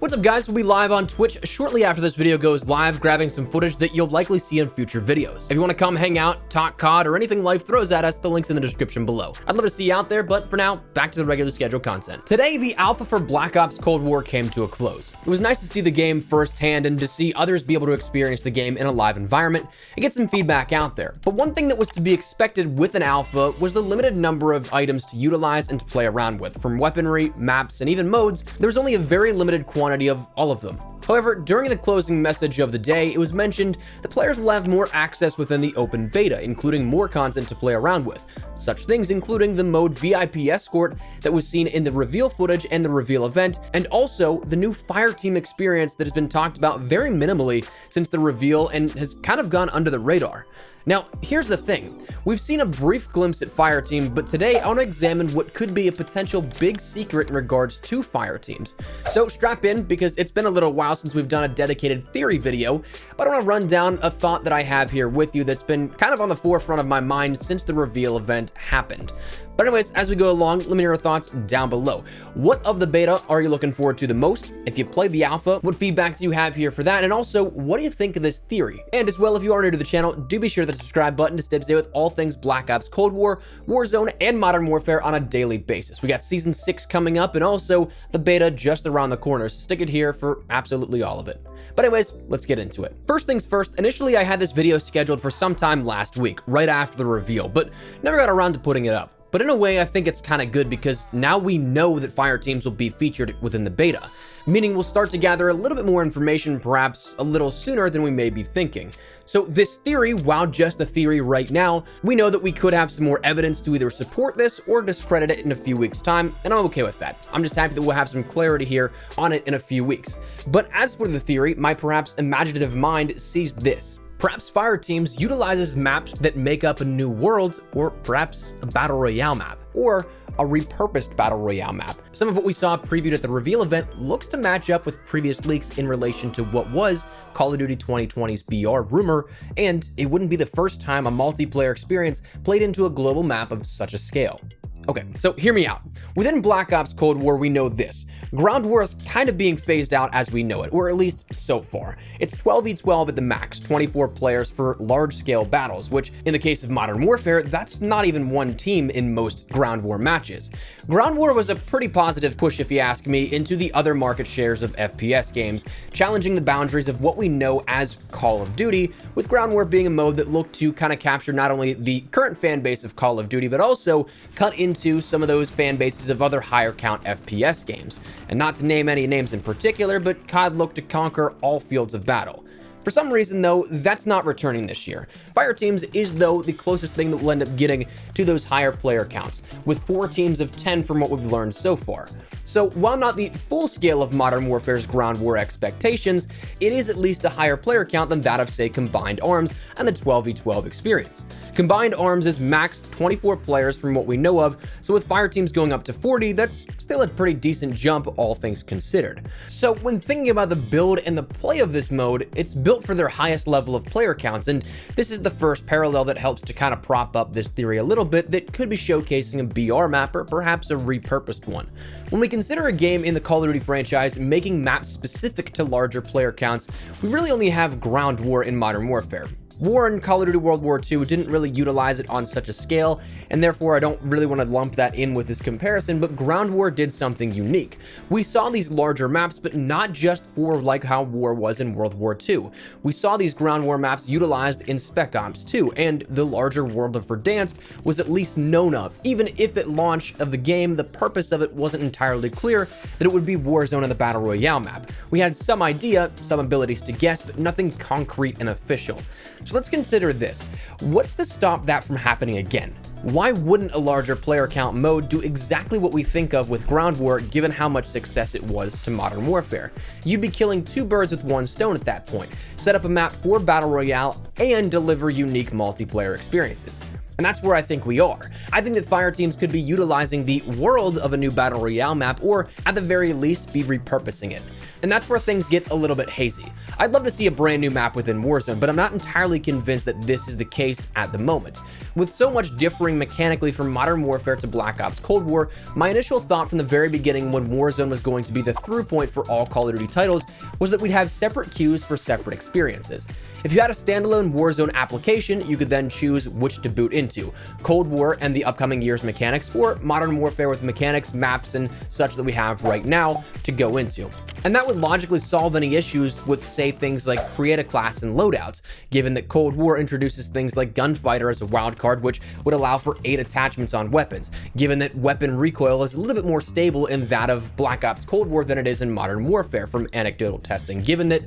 What's up guys, we'll be live on Twitch shortly after this video goes live, grabbing some footage that you'll likely see in future videos. If you want to come hang out, talk COD, or anything life throws at us, the link's in the description below. I'd love to see you out there, but for now, back to the regular scheduled content. Today, the alpha for Black Ops Cold War came to a close. It was nice to see the game firsthand and to see others be able to experience the game in a live environment and get some feedback out there. But one thing that was to be expected with an alpha was the limited number of items to utilize and to play around with. From weaponry, maps, and even modes, there was only a very limited quantity of all of them. However, during the closing message of the day, it was mentioned that players will have more access within the open beta, including more content to play around with. Such things including the mode VIP Escort that was seen in the reveal footage and the reveal event, and also the new Fireteam experience that has been talked about very minimally since the reveal and has kind of gone under the radar. Now, here's the thing. We've seen a brief glimpse at Fireteam, but today I want to examine what could be a potential big secret in regards to Fireteams. So strap in, because it's been a little while since we've done a dedicated theory video, but I want to run down a thought that I have here with you that's been kind of on the forefront of my mind since the reveal event happened. But anyways, as we go along, let me know your thoughts down below. What of the beta are you looking forward to the most? If you played the alpha, what feedback do you have here for that? And also, what do you think of this theory? And as well, if you are new to the channel, do be sure to subscribe button to stay up to date with all things Black Ops Cold War, Warzone, and Modern Warfare on a daily basis. We got Season 6 coming up and also the beta just around the corner, so stick it here for absolutely all of it. But anyways, let's get into it. First things first, initially I had this video scheduled for sometime last week, right after the reveal, but never got around to putting it up. But in a way, I think it's kind of good because now we know that Fireteams will be featured within the beta, meaning we'll start to gather a little bit more information, perhaps a little sooner than we may be thinking. So this theory, while just a theory right now, we know that we could have some more evidence to either support this or discredit it in a few weeks' time, and I'm okay with that. I'm just happy that we'll have some clarity here on it in a few weeks. But as for the theory, my perhaps imaginative mind sees this. Perhaps Fireteams utilizes maps that make up a new world, or perhaps a battle royale map, or a repurposed battle royale map. Some of what we saw previewed at the reveal event looks to match up with previous leaks in relation to what was Call of Duty 2020's BR rumor, and it wouldn't be the first time a multiplayer experience played into a global map of such a scale. Okay, so hear me out. Within Black Ops Cold War, we know this. Ground War is kind of being phased out as we know it, or at least so far. It's 12v12 at the max, 24 players for large-scale battles, which in the case of Modern Warfare, that's not even one team in most Ground War matches. Ground War was a pretty positive push, if you ask me, into the other market shares of FPS games, challenging the boundaries of what we know as Call of Duty, with Ground War being a mode that looked to kind of capture not only the current fan base of Call of Duty, but also cut into some of those fan bases of other higher count FPS games. And not to name any names in particular, but COD looked to conquer all fields of battle. For some reason though, that's not returning this year. Fireteams is though the closest thing that we'll end up getting to those higher player counts, with 4 teams of 10 from what we've learned so far. So while not the full scale of Modern Warfare's Ground War expectations, it is at least a higher player count than that of say Combined Arms and the 12v12 experience. Combined Arms is max 24 players from what we know of, so with Fireteams going up to 40, that's still a pretty decent jump all things considered. So when thinking about the build and the play of this mode, it's built for their highest level of player counts, and this is the first parallel that helps to kind of prop up this theory a little bit that could be showcasing a BR map or perhaps a repurposed one. When we consider a game in the Call of Duty franchise making maps specific to larger player counts, we really only have Ground War in Modern Warfare. War in Call of Duty World War II didn't really utilize it on such a scale, and therefore I don't really want to lump that in with this comparison, but Ground War did something unique. We saw these larger maps, but not just for like how war was in World War II. We saw these Ground War maps utilized in Spec Ops 2, and the larger world of Verdansk was at least known of, even if at launch of the game, the purpose of it wasn't entirely clear that it would be Warzone and the Battle Royale map. We had some idea, some abilities to guess, but nothing concrete and official. So let's consider this. What's to stop that from happening again? Why wouldn't a larger player count mode do exactly what we think of with Ground War given how much success it was to Modern Warfare? You'd be killing 2 birds with 1 stone at that point. Set up a map for Battle Royale and deliver unique multiplayer experiences. And that's where I think we are. I think that Fireteams could be utilizing the world of a new Battle Royale map, or at the very least be repurposing it. And that's where things get a little bit hazy. I'd love to see a brand new map within Warzone, but I'm not entirely convinced that this is the case at the moment. With so much differing mechanically from Modern Warfare to Black Ops Cold War, my initial thought from the very beginning when Warzone was going to be the through point for all Call of Duty titles was that we'd have separate queues for separate experiences. If you had a standalone Warzone application, you could then choose which to boot into, Cold War and the upcoming year's mechanics, or Modern Warfare with mechanics, maps, and such that we have right now to go into. And that would logically solve any issues with, say, things like create a class and loadouts, given that Cold War introduces things like Gunfighter as a wildcard, which would allow for 8 attachments on weapons, given that weapon recoil is a little bit more stable in that of Black Ops Cold War than it is in Modern Warfare from anecdotal testing, given that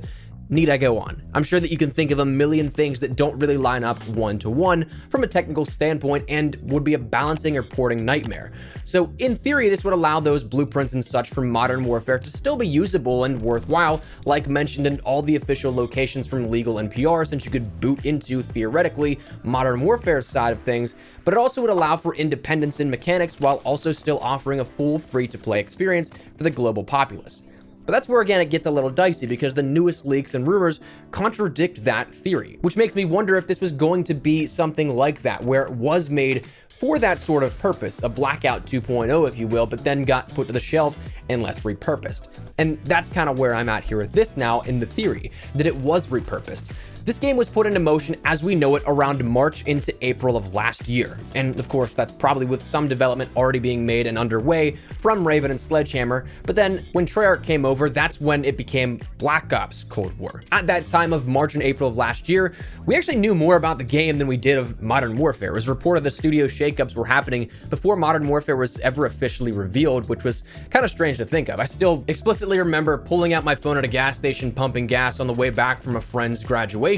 need I go on? I'm sure that you can think of a million things that don't really line up one-to-one from a technical standpoint and would be a balancing or porting nightmare. So in theory, this would allow those blueprints and such from Modern Warfare to still be usable and worthwhile, like mentioned in all the official locations from legal NPR, since you could boot into, theoretically, Modern Warfare's side of things, but it also would allow for independence in mechanics while also still offering a full free-to-play experience for the global populace. But that's where, again, it gets a little dicey because the newest leaks and rumors contradict that theory, which makes me wonder if this was going to be something like that, where it was made for that sort of purpose, a Blackout 2.0, if you will, but then got put to the shelf and less repurposed. And that's kind of where I'm at here with this now in the theory, that it was repurposed. This game was put into motion as we know it around March into April of last year. And of course, that's probably with some development already being made and underway from Raven and Sledgehammer. But then when Treyarch came over, that's when it became Black Ops Cold War. At that time of March and April of last year, we actually knew more about the game than we did of Modern Warfare. It was reported the studio shakeups were happening before Modern Warfare was ever officially revealed, which was kind of strange to think of. I still explicitly remember pulling out my phone at a gas station, pumping gas on the way back from a friend's graduation,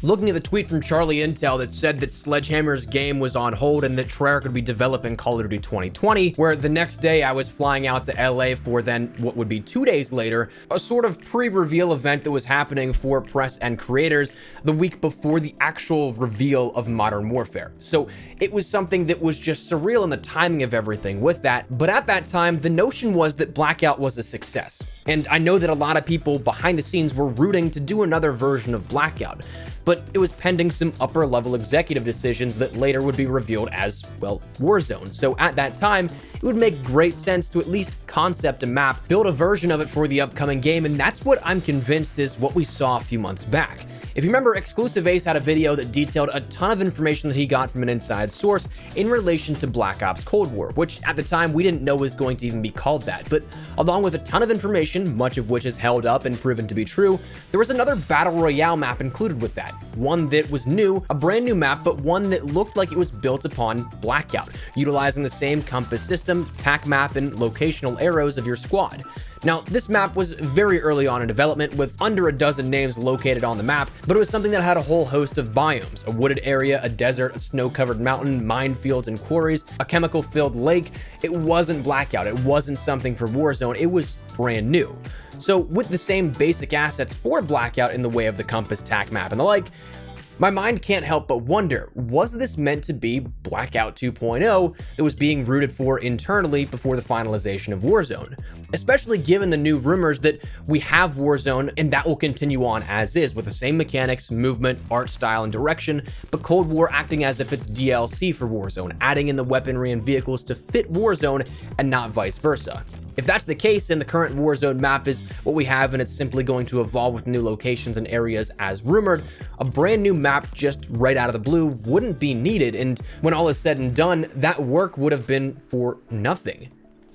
looking at the tweet from Charlie Intel that said that Sledgehammer's game was on hold and that Treyarch would be developing Call of Duty 2020, where the next day I was flying out to LA for then what would be 2 days later, a sort of pre-reveal event that was happening for press and creators the week before the actual reveal of Modern Warfare. So it was something that was just surreal in the timing of everything with that. But at that time, the notion was that Blackout was a success. And I know that a lot of people behind the scenes were rooting to do another version of Blackout, but it was pending some upper level executive decisions that later would be revealed as, well, Warzone. So at that time, it would make great sense to at least concept a map, build a version of it for the upcoming game, and that's what I'm convinced is what we saw a few months back. If you remember, Exclusive Ace had a video that detailed a ton of information that he got from an inside source in relation to Black Ops Cold War, which at the time we didn't know was going to even be called that. But along with a ton of information, much of which is held up and proven to be true, there was another Battle Royale map included with that. One that was new, a brand new map, but one that looked like it was built upon Blackout, utilizing the same compass system, tac map, and locational arrows of your squad. Now, this map was very early on in development with under a dozen names located on the map, but it was something that had a whole host of biomes, a wooded area, a desert, a snow-covered mountain, minefields and quarries, a chemical-filled lake. It wasn't Blackout. It wasn't something for Warzone. It was brand new. So with the same basic assets for Blackout in the way of the compass, tac map, and the like, my mind can't help but wonder, was this meant to be Blackout 2.0 that was being rooted for internally before the finalization of Warzone? Especially given the new rumors that we have Warzone and that will continue on as is with the same mechanics, movement, art style, and direction, but Cold War acting as if it's DLC for Warzone, adding in the weaponry and vehicles to fit Warzone and not vice versa. If that's the case and the current Warzone map is what we have and it's simply going to evolve with new locations and areas as rumored, a brand new map just right out of the blue wouldn't be needed, and when all is said and done, that work would have been for nothing.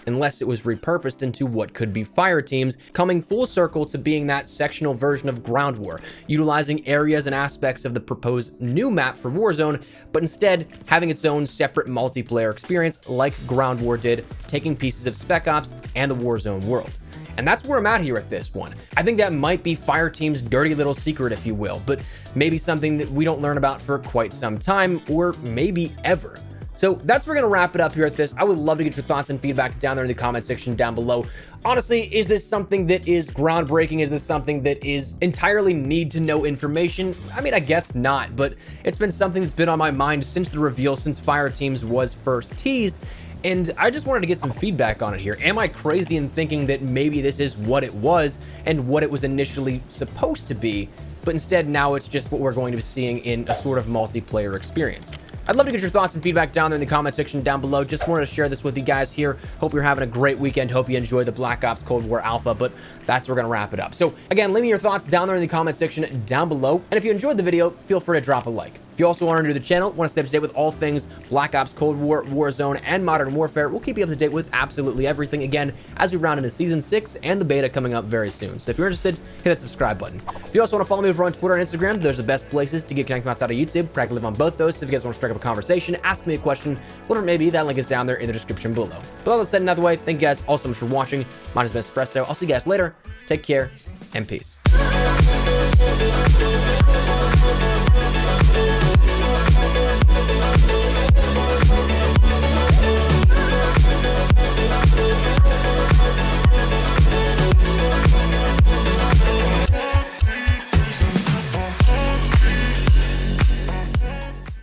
Unless it was repurposed into what could be Fireteam's, coming full circle to being that sectional version of Ground War, utilizing areas and aspects of the proposed new map for Warzone, but instead having its own separate multiplayer experience like Ground War did, taking pieces of Spec Ops and the Warzone world. And that's where I'm at here with this one. I think that might be Fireteam's dirty little secret, if you will, but maybe something that we don't learn about for quite some time, or maybe ever. So that's where we're going to wrap it up here at this. I would love to get your thoughts and feedback down there in the comment section down below. Honestly, is this something that is groundbreaking? Is this something that is entirely need to know information? I mean, I guess not, but it's been something that's been on my mind since the reveal, since Fireteam's was first teased. And I just wanted to get some feedback on it here. Am I crazy in thinking that maybe this is what it was and what it was initially supposed to be, but instead now it's just what we're going to be seeing in a sort of multiplayer experience? I'd love to get your thoughts and feedback down there in the comment section down below. Just wanted to share this with you guys here. Hope you're having a great weekend. Hope you enjoy the Black Ops Cold War Alpha, but that's where we're going to wrap it up. So again, leave me your thoughts down there in the comment section down below. And if you enjoyed the video, feel free to drop a like. If you also are new to the channel, want to stay up to date with all things Black Ops Cold War, Warzone, and Modern Warfare, we'll keep you up to date with absolutely everything, again, as we round into Season 6 and the beta coming up very soon. So if you're interested, hit that subscribe button. If you also want to follow me over on Twitter and Instagram, those are the best places to get connected outside of YouTube. Practically live on both those, so if you guys want to strike up a conversation, ask me a question, whatever it may be, that link is down there in the description below. But all that said and out of the way, thank you guys all so much for watching. Mine has been Espresso. I'll see you guys later. Take care, and peace.